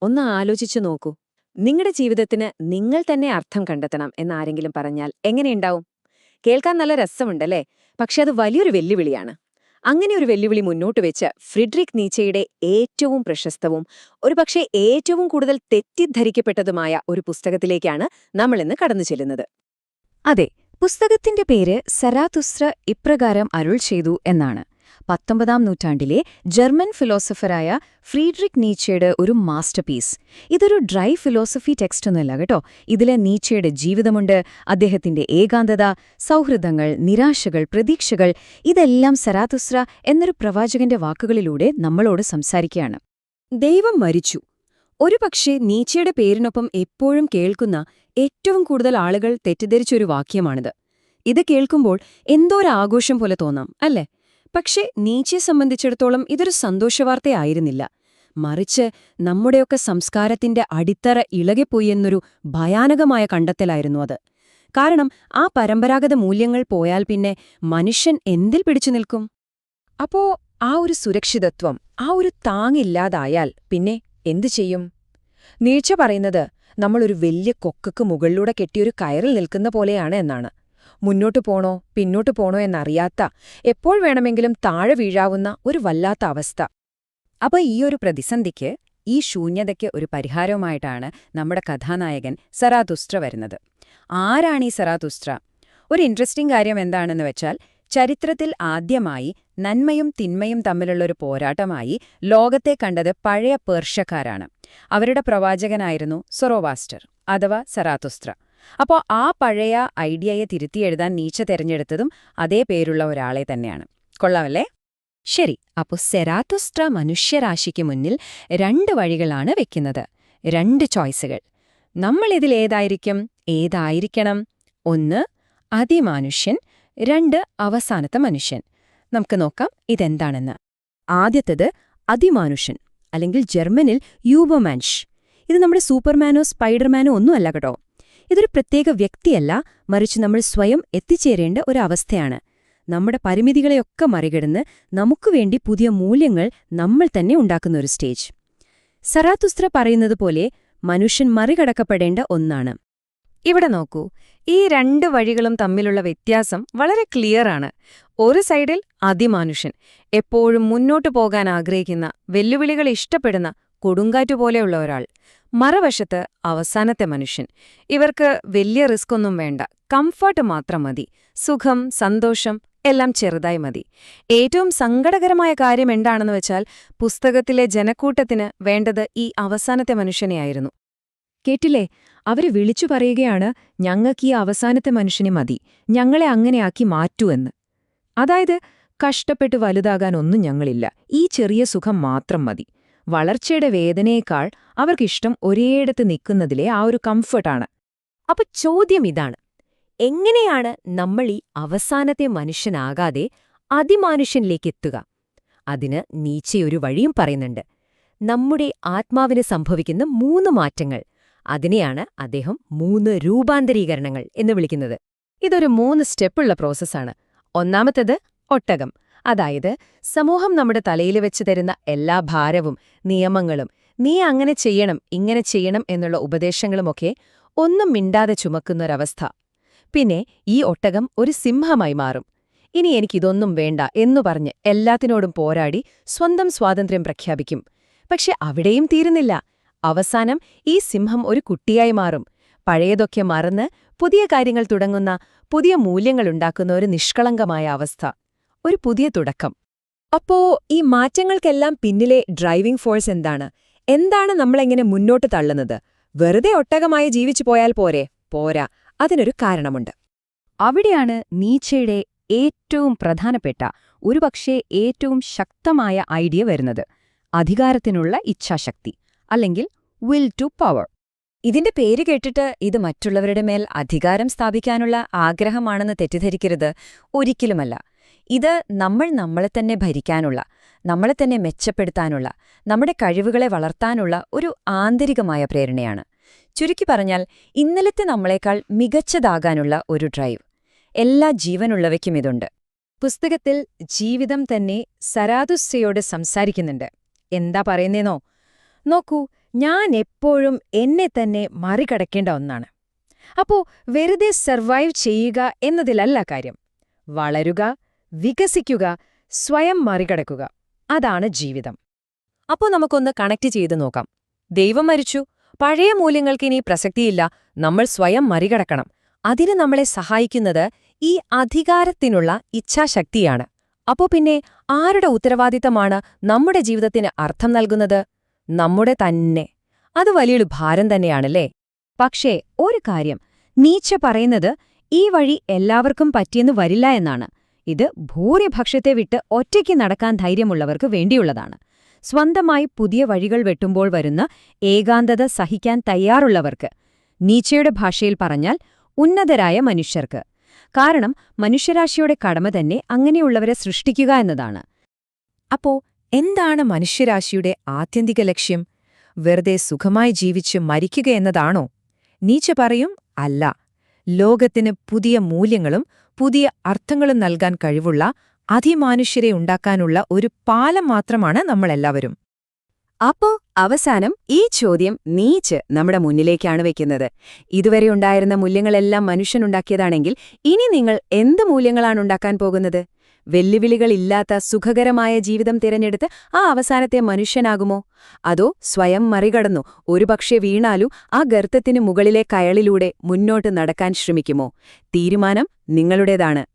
ഒന്ന് ആലോചിച്ചു നോക്കൂ. നിങ്ങളുടെ ജീവിതത്തിന് നിങ്ങൾ തന്നെ അർത്ഥം കണ്ടെത്തണം എന്നാരെങ്കിലും പറഞ്ഞാൽ എങ്ങനെയുണ്ടാവും? കേൾക്കാൻ നല്ല രസമുണ്ടല്ലേ? പക്ഷെ അത് വലിയൊരു വെല്ലുവിളിയാണ്. അങ്ങനെ ഒരു വെല്ലുവിളി മുന്നോട്ട് വെച്ച് ഫ്രിഡ്രിക് നീച്ചയുടെ ഏറ്റവും പ്രശസ്തവും ഒരുപക്ഷെ ഏറ്റവും കൂടുതൽ തെറ്റിദ്ധരിക്കപ്പെട്ടതുമായ ഒരു പുസ്തകത്തിലേക്കാണ് നമ്മളിന്ന് കടന്നു ചെല്ലുന്നത്. അതെ, പുസ്തകത്തിന്റെ പേര് സരാതുസ്ത്ര ഇപ്രകാരം അരുൾ ചെയ്തു എന്നാണ്. 19-ാം നൂറ്റാണ്ടിലെ ജർമ്മൻ ഫിലോസഫറായ ഫ്രീഡ്രിക് നീച്ചയുടെ ഒരു മാസ്റ്റർപീസ്. ഇതൊരു ഡ്രൈ ഫിലോസഫി ടെക്സ്റ്റൊന്നുമല്ല കേട്ടോ. ഇതിലെ നീച്ചയുടെ ജീവിതമുണ്ട്, അദ്ദേഹത്തിന്റെ ഏകാന്തത, സൗഹൃദങ്ങൾ, നിരാശകൾ, പ്രതീക്ഷകൾ, ഇതെല്ലാം സരാതുസ്ത്ര എന്നൊരു പ്രവാചകന്റെ വാക്കുകളിലൂടെ നമ്മളോട് സംസാരിക്കുകയാണ്. ദൈവം മരിച്ചു. ഒരുപക്ഷെ നീച്ചയുടെ പേരിനൊപ്പം എപ്പോഴും കേൾക്കുന്ന ഏറ്റവും കൂടുതൽ ആളുകൾ തെറ്റിദ്ധരിച്ചൊരു വാക്യമാണിത്. ഇത് കേൾക്കുമ്പോൾ എന്തോരാഘോഷം പോലെ തോന്നാം, അല്ലേ? പക്ഷേ നീച്ചയെ സംബന്ധിച്ചിടത്തോളം ഇതൊരു സന്തോഷവാർത്തയായിരുന്നില്ല. മറിച്ച് നമ്മുടെയൊക്കെ സംസ്കാരത്തിന്റെ അടിത്തറ ഇളകിപ്പോയി എന്നൊരു ഭയാനകമായ കണ്ടെത്തലായിരുന്നു അത്. കാരണം ആ പരമ്പരാഗത മൂല്യങ്ങൾ പോയാൽ പിന്നെ മനുഷ്യൻ എന്തിൽ പിടിച്ചു നിൽക്കും? അപ്പോ ആ ഒരു സുരക്ഷിതത്വം, ആ ഒരു താങ്ങില്ലാതായാൽ പിന്നെ എന്തു ചെയ്യും? നീച്ച പറയുന്നത് നമ്മളൊരു വലിയ കൊക്കക്ക് മുകളിലൂടെ കെട്ടിയൊരു കയറിൽ നിൽക്കുന്ന പോലെയാണ് എന്നാണ്. മുന്നോട്ടു പോണോ പിന്നോട്ടു പോണോ എന്നറിയാത്ത, എപ്പോൾ വേണമെങ്കിലും താഴെ വീഴാവുന്ന ഒരു വല്ലാത്ത അവസ്ഥ. അപ്പൊ ഈയൊരു പ്രതിസന്ധിക്ക്, ഈ ശൂന്യതയ്ക്ക് ഒരു പരിഹാരവുമായിട്ടാണ് നമ്മുടെ കഥാനായകൻ സരാതുസ്ത്ര വരുന്നത്. ആരാണ് ഈ സരാതുസ്ത്ര? ഒരു ഇൻട്രസ്റ്റിംഗ് കാര്യം എന്താണെന്ന് വെച്ചാൽ, ചരിത്രത്തിൽ ആദ്യമായി നന്മയും തിന്മയും തമ്മിലുള്ളൊരു പോരാട്ടമായി ലോകത്തെ കണ്ടത് പഴയ പേർഷ്യക്കാരാണ്. അവരുടെ പ്രവാചകനായിരുന്നു സൊറോവാസ്റ്റർ അഥവാ സരാതുസ്ത്ര. അപ്പോൾ ആ പഴയ ഐഡിയയെ തിരുത്തിയെഴുതാൻ നീച്ച തെരഞ്ഞെടുത്തതും അതേ പേരുള്ള ഒരാളെ തന്നെയാണ്. കൊള്ളാമല്ലേ? ശരി, അപ്പോൾ സരാതുസ്ത്ര മനുഷ്യരാശിക്ക് മുന്നിൽ 2 വഴികളാണ് വെക്കുന്നത്, 2 ചോയ്സുകൾ. ഏതായിരിക്കണം? 1 അതിമാനുഷ്യൻ, 2 അവസാനത്തെ മനുഷ്യൻ. നമുക്ക് നോക്കാം ഇതെന്താണെന്ന്. ആദ്യത്തേത് അതിമാനുഷ്യൻ, അല്ലെങ്കിൽ ജർമ്മനിൽ യൂബർമാൻഷ്. ഇത് നമ്മുടെ സൂപ്പർമാനോ സ്പൈഡർമാനോ ഒന്നുമല്ല കേട്ടോ. ഇതൊരു പ്രത്യേക വ്യക്തിയല്ല, മറിച്ച് നമ്മൾ സ്വയം എത്തിച്ചേരേണ്ട ഒരവസ്ഥയാണ്. നമ്മുടെ പരിമിതികളെയൊക്കെ മറികടന്ന് നമുക്കുവേണ്ടി പുതിയ മൂല്യങ്ങൾ നമ്മൾ തന്നെ ഉണ്ടാക്കുന്ന ഒരു സ്റ്റേജ്. സരാതുസ്ത്ര പറയുന്നത് പോലെ മനുഷ്യൻ മറികടക്കപ്പെടേണ്ട ഒന്നാണ്. ഇവിടെ നോക്കൂ, ഈ 2 വഴികളും തമ്മിലുള്ള വ്യത്യാസം വളരെ ക്ലിയറാണ്. ഒരു സൈഡിൽ അതിമാനുഷ്യൻ, എപ്പോഴും മുന്നോട്ടു പോകാൻ ആഗ്രഹിക്കുന്ന, വെല്ലുവിളികൾ ഇഷ്ടപ്പെടുന്ന, കൊടുങ്കാറ്റുപോലെയുള്ള ഒരാൾ. മറുവശത്ത് അവസാനത്തെ മനുഷ്യൻ. ഇവർക്ക് വലിയ റിസ്ക് ഒന്നും വേണ്ട, കംഫർട്ട് മാത്രം മതി, സുഖം, സന്തോഷം എല്ലാം ചെറുതായി മതി. ഏറ്റവും സങ്കടകരമായ കാര്യം എന്താണെന്ന് വെച്ചാൽ, പുസ്തകത്തിലെ ജനക്കൂട്ടത്തിന് വേണ്ടത് ഈ അവസാനത്തെ മനുഷ്യനെയായിരുന്നു. കേട്ടില്ലേ? അവര് വിളിച്ചു പറയുകയാണ്, ഞങ്ങൾക്ക് ഈ അവസാനത്തെ മനുഷ്യനെ മതി, ഞങ്ങളെ അങ്ങനെയാക്കി മാറ്റൂ എന്ന്. അതായത് കഷ്ടപ്പെട്ട് വലുതാകാനൊന്നും ഞങ്ങളില്ല, ഈ ചെറിയ സുഖം മാത്രം മതി. വളർച്ചയുടെ വേദനയേക്കാൾ അവർക്കിഷ്ടം ഒരേയിടത്ത് നിൽക്കുന്നതിലെ ആ ഒരു കംഫർട്ടാണ്. അപ്പൊ ചോദ്യം ഇതാണ്, എങ്ങനെയാണ് നമ്മൾ ഈ അവസാനത്തെ മനുഷ്യനാകാതെ അതിമാനുഷ്യനിലേക്കെത്തുക? അതിന് നീച്ചയൊരു വഴിയും പറയുന്നുണ്ട്. നമ്മുടെ ആത്മാവിന് സംഭവിക്കുന്ന 3 മാറ്റങ്ങൾ. അതിനെയാണ് അദ്ദേഹം 3 രൂപാന്തരീകരണങ്ങൾ എന്ന് വിളിക്കുന്നത്. ഇതൊരു 3 സ്റ്റെപ്പുള്ള പ്രോസസ്സാണ്. ഒന്നാമത്തേത് ഒട്ടകം. അതായത് സമൂഹം നമ്മുടെ തലയിൽ വെച്ച് തരുന്ന എല്ലാ ഭാരവും, നിയമങ്ങളും, നീ അങ്ങനെ ചെയ്യണം ഇങ്ങനെ ചെയ്യണം എന്നുള്ള ഉപദേശങ്ങളുമൊക്കെ ഒന്നും മിണ്ടാതെ ചുമക്കുന്നൊരവസ്ഥ. പിന്നെ ഈ ഒട്ടകം ഒരു സിംഹമായി മാറും. ഇനി എനിക്കിതൊന്നും വേണ്ട എന്നു പറഞ്ഞ് എല്ലാത്തിനോടും പോരാടി സ്വന്തം സ്വാതന്ത്ര്യം പ്രഖ്യാപിക്കും. പക്ഷെ അവിടെയും തീരുന്നില്ല. അവസാനം ഈ സിംഹം ഒരു കുട്ടിയായി മാറും. പഴയതൊക്കെ മറന്ന് പുതിയ കാര്യങ്ങൾ തുടങ്ങുന്ന, പുതിയ മൂല്യങ്ങളുണ്ടാക്കുന്ന ഒരു നിഷ്കളങ്കമായ അവസ്ഥ. ഒരു പുതിയ തുടക്കം. അപ്പോ ഈ മാറ്റങ്ങൾക്കെല്ലാം പിന്നിലെ ഡ്രൈവിംഗ് ഫോഴ്സ് എന്താണ്? എന്താണ് നമ്മളെങ്ങനെ മുന്നോട്ട് തള്ളുന്നത്? വെറുതെ ഒട്ടകമായി ജീവിച്ചു പോയാൽ പോരാ, അതിനൊരു കാരണമുണ്ട്. അവിടെയാണ് നീച്ചയുടെ ഏറ്റവും പ്രധാനപ്പെട്ട, ഒരുപക്ഷേ ഏറ്റവും ശക്തമായ ഐഡിയ വരുന്നത്. അധികാരത്തിനുള്ള ഇച്ഛാശക്തി, അല്ലെങ്കിൽ വിൽ ടു പവർ. ഇതിന്റെ പേര് കേട്ടിട്ട് ഇത് മറ്റുള്ളവരുടെ മേൽ അധികാരം സ്ഥാപിക്കാനുള്ള ആഗ്രഹമാണെന്ന് തെറ്റിദ്ധരിക്കരുത്. ഒരിക്കലുമല്ല. ഇത് നമ്മളെ തന്നെ ഭരിക്കാനുള്ള, നമ്മളെ തന്നെ മെച്ചപ്പെടുത്താനുള്ള, നമ്മുടെ കഴിവുകളെ വളർത്താനുള്ള ഒരു ആന്തരികമായ പ്രേരണയാണ്. ചുരുക്കി പറഞ്ഞാൽ, ഇന്നലത്തെ നമ്മളെക്കാൾ മികച്ചതാകാനുള്ള ഒരു ഡ്രൈവ്. എല്ലാ ജീവനുള്ളവയ്ക്കും ഇതുണ്ട്. പുസ്തകത്തിൽ ജീവിതം തന്നെ സരാതുസ്ത്രയോട് സംസാരിക്കുന്നുണ്ട്. എന്താ പറയുന്നേന്നോ? നോക്കൂ, ഞാൻ എപ്പോഴും എന്നെ തന്നെ മറികടക്കേണ്ട ഒന്നാണ്. അപ്പോ വെറുതെ സർവൈവ് ചെയ്യുക എന്നതിലല്ല കാര്യം. വളരുക, വികസിക്കുക, സ്വയം മറികടക്കുക. അതാണ് ജീവിതം. അപ്പോ നമുക്കൊന്ന് കണക്ട് ചെയ്ത് നോക്കാം. ദൈവം മരിച്ചു, പഴയ മൂല്യങ്ങൾക്കിനി പ്രസക്തിയില്ല, നമ്മൾ സ്വയം മറികടക്കണം. അതിന് നമ്മളെ സഹായിക്കുന്നത് ഈ അധികാരത്തിനുള്ള ഇച്ഛാശക്തിയാണ്. അപ്പോ പിന്നെ ആരുടെ ഉത്തരവാദിത്തമാണ് നമ്മുടെ ജീവിതത്തിന് അർത്ഥം നൽകുന്നത്? നമ്മുടെ തന്നെ. അത് വലിയൊരു ഭാരം തന്നെയാണല്ലേ? പക്ഷേ ഒരു കാര്യം, നീച്ച പറയുന്നത് ഈ വഴി എല്ലാവർക്കും പറ്റിയെന്ന് വരില്ല എന്നാണ്. ഇത് ഭൂരിപക്ഷത്തെ വിട്ട് ഒറ്റയ്ക്ക് നടക്കാൻ ധൈര്യമുള്ളവർക്ക് വേണ്ടിയുള്ളതാണ്. സ്വന്തമായി പുതിയ വഴികൾ വെട്ടുമ്പോൾ വരുന്ന ഏകാന്തത സഹിക്കാൻ തയ്യാറുള്ളവർക്ക്. നീച്ചയുടെ ഭാഷയിൽ പറഞ്ഞാൽ ഉന്നതരായ മനുഷ്യർക്ക്. കാരണം മനുഷ്യരാശിയുടെ കടമ തന്നെ അങ്ങനെയുള്ളവരെ സൃഷ്ടിക്കുക എന്നതാണ്. അപ്പോ എന്താണ് മനുഷ്യരാശിയുടെ ആത്യന്തിക ലക്ഷ്യം? വെറുതെ സുഖമായി ജീവിച്ച് മരിക്കുക എന്നതാണോ? നീച്ച പറയും അല്ല. ലോകത്തിന് പുതിയ മൂല്യങ്ങളും പുതിയ അർത്ഥങ്ങളും നൽകാൻ കഴിവുള്ള അതിമാനുഷ്യരെ ഉണ്ടാക്കാനുള്ള ഒരു പാലം മാത്രമാണ് നമ്മളെല്ലാവരും. അപ്പോ അവസാനം ഈ ചോദ്യം നീച്ച് നമ്മുടെ മുന്നിലേക്കാണ് വെക്കുന്നത്. ഇതുവരെ ഉണ്ടായിരുന്ന മൂല്യങ്ങളെല്ലാം മനുഷ്യനുണ്ടാക്കിയതാണെങ്കിൽ ഇനി നിങ്ങൾ എന്ത് മൂല്യങ്ങളാണ് ഉണ്ടാക്കാൻ പോകുന്നത്? വെല്ലുവിളികളില്ലാത്ത സുഖകരമായ ജീവിതം തിരഞ്ഞെടുത്ത് ആ അവസാനത്തെ മനുഷ്യനാകുമോ? അതോ സ്വയം മറികടന്നു ഒരുപക്ഷെ വീണാലും ആ ഗർത്തത്തിനു മുകളിലെ കയളിലൂടെ മുന്നോട്ട് നടക്കാൻ ശ്രമിക്കുമോ? തീരുമാനം നിങ്ങളുടേതാണ്.